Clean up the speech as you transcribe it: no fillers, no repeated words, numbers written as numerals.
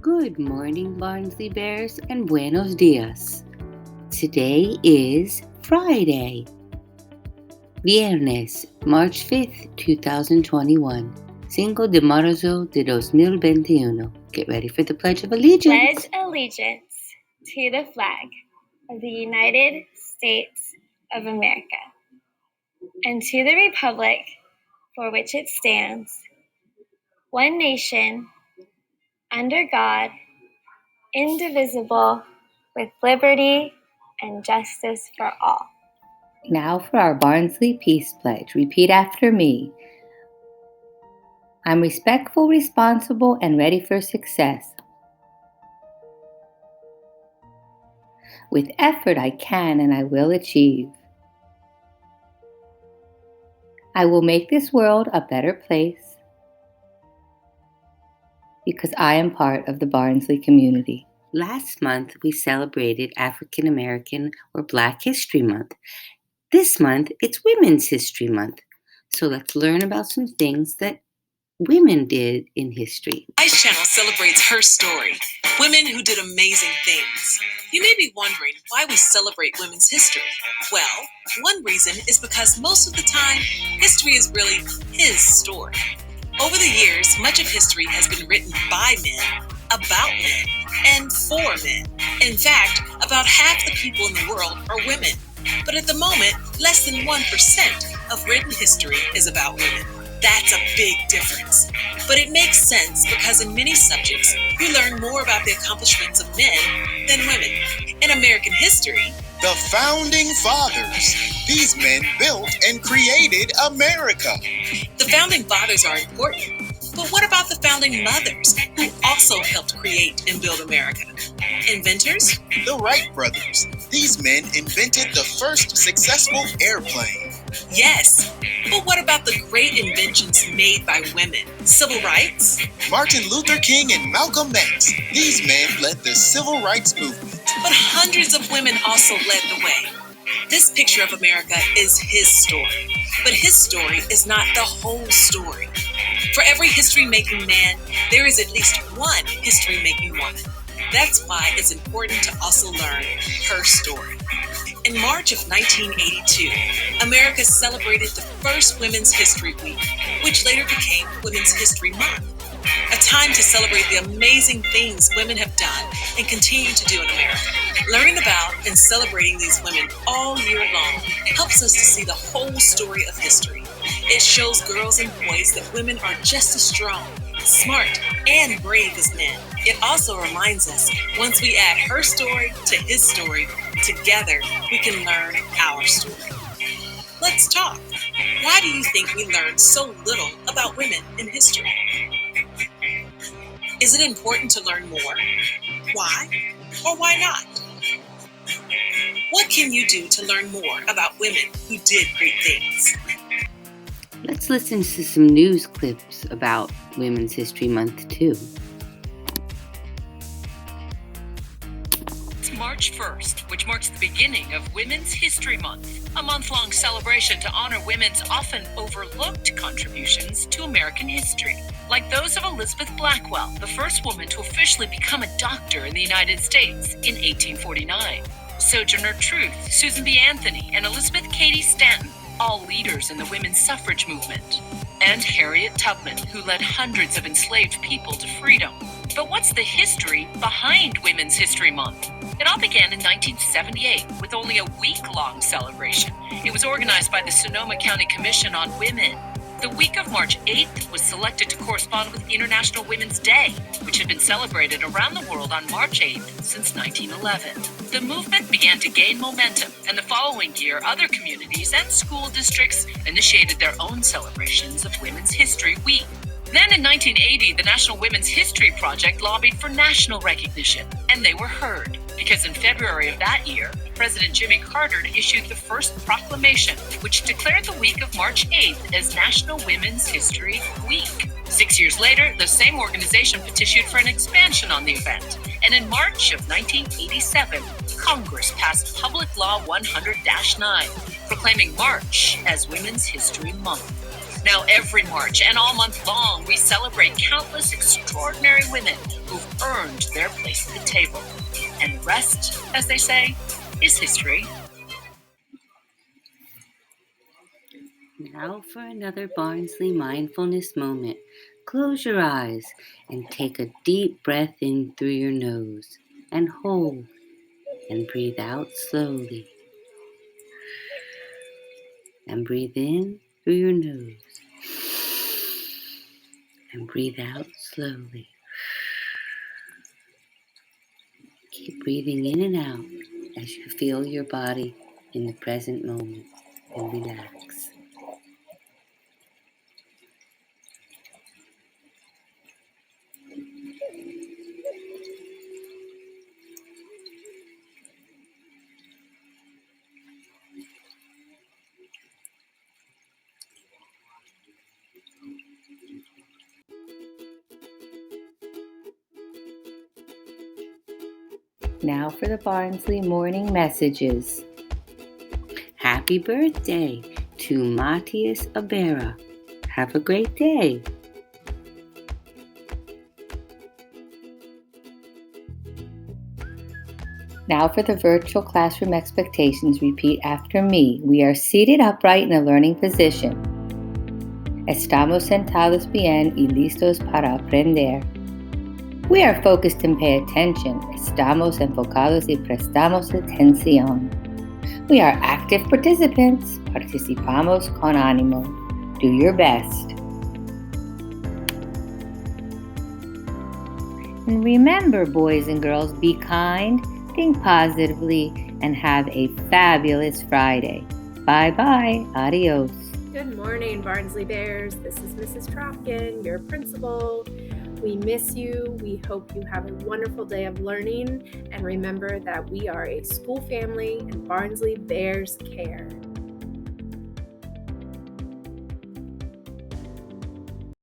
Good morning, Barnsley Bears, and buenos dias. Today is Friday, Viernes, March 5th, 2021, Cinco de Marzo de 2021. Get ready for the Pledge of Allegiance. Pledge allegiance to the flag of the United States of America and to the republic for which it stands, one nation, under God, indivisible, with liberty and justice for all. Now for our Barnsley Peace Pledge. Repeat after me. I'm respectful, responsible, and ready for success. With effort, I can and I will achieve. I will make this world a better place because I am part of the Barnsley community. Last month, we celebrated African American or Black History Month. This month, it's Women's History Month. So let's learn about some things that women did in history. Ice Channel celebrates her story, women who did amazing things. You may be wondering why we celebrate women's history. Well, one reason is because most of the time, history is really his story. Over the years, much of history has been written by men, about men, and for men. In fact, about half the people in the world are women. But at the moment, less than 1% of written history is about women. That's a big difference. But it makes sense because in many subjects, we learn more about the accomplishments of men than women. In American history, the Founding Fathers. These men built and created America. The Founding Fathers are important. But what about the Founding Mothers, who also helped create and build America? Inventors? The Wright brothers. These men invented the first successful airplane. Yes, but what about the great inventions made by women? Civil rights? Martin Luther King and Malcolm X. These men led the civil rights movement. But hundreds of women also led the way. This picture of America is his story, but his story is not the whole story. For every history-making man, there is at least one history-making woman. That's why it's important to also learn her story. In March of 1982, America celebrated the first Women's History Week, which later became Women's History Month, a time to celebrate the amazing things women have done and continue to do in America. Learning about and celebrating these women all year long helps us to see the whole story of history. It shows girls and boys that women are just as strong, smart, and brave as men. It also reminds us, once we add her story to his story, together we can learn our story. Let's talk. Why do you think we learn so little about women in history? Is it important to learn more? Why or why not? What can you do to learn more about women who did great things? Let's listen to some news clips about Women's History Month too. It's March 1st, which marks the beginning of Women's History Month, a month-long celebration to honor women's often overlooked contributions to American history, like those of Elizabeth Blackwell, the first woman to officially become a doctor in the United States in 1849. Sojourner Truth, Susan B. Anthony, and Elizabeth Cady Stanton, all leaders in the women's suffrage movement. And Harriet Tubman, who led hundreds of enslaved people to freedom. But what's the history behind Women's History Month? It all began in 1978 with only a week-long celebration. It was organized by the Sonoma County Commission on Women. The week of March 8th was selected to correspond with International Women's Day, which had been celebrated around the world on March 8th since 1911. The movement began to gain momentum, and the following year, other communities and school districts initiated their own celebrations of Women's History Week. Then in 1980, the National Women's History Project lobbied for national recognition, and they were heard, because in February of that year, President Jimmy Carter issued the first proclamation, which declared the week of March 8th as National Women's History Week. 6 years later, the same organization petitioned for an expansion on the event, and in March of 1987, Congress passed Public Law 100-9, proclaiming March as Women's History Month. Now every March and all month long, we celebrate countless extraordinary women who've earned their place at the table. And the rest, as they say, is history. Now for another Barnsley mindfulness moment. Close your eyes and take a deep breath in through your nose and hold and breathe out slowly. And breathe in through your nose and breathe out slowly. Keep breathing in and out as you feel your body in the present moment and relax. Now for the Barnsley morning messages. Happy birthday to Matthias Abera. Have a great day. Now for the virtual classroom expectations. Repeat after me. We are seated upright in a learning position. Estamos sentados bien y listos para aprender. We are focused and pay attention. Estamos enfocados y prestamos atención. We are active participants. Participamos con ánimo. Do your best. And remember, boys and girls, be kind, think positively, and have a fabulous Friday. Bye-bye. Adios. Good morning, Barnsley Bears. This is Mrs. Trofkin, your principal. We miss you. We hope you have a wonderful day of learning. And remember that we are a school family and Barnsley Bears care.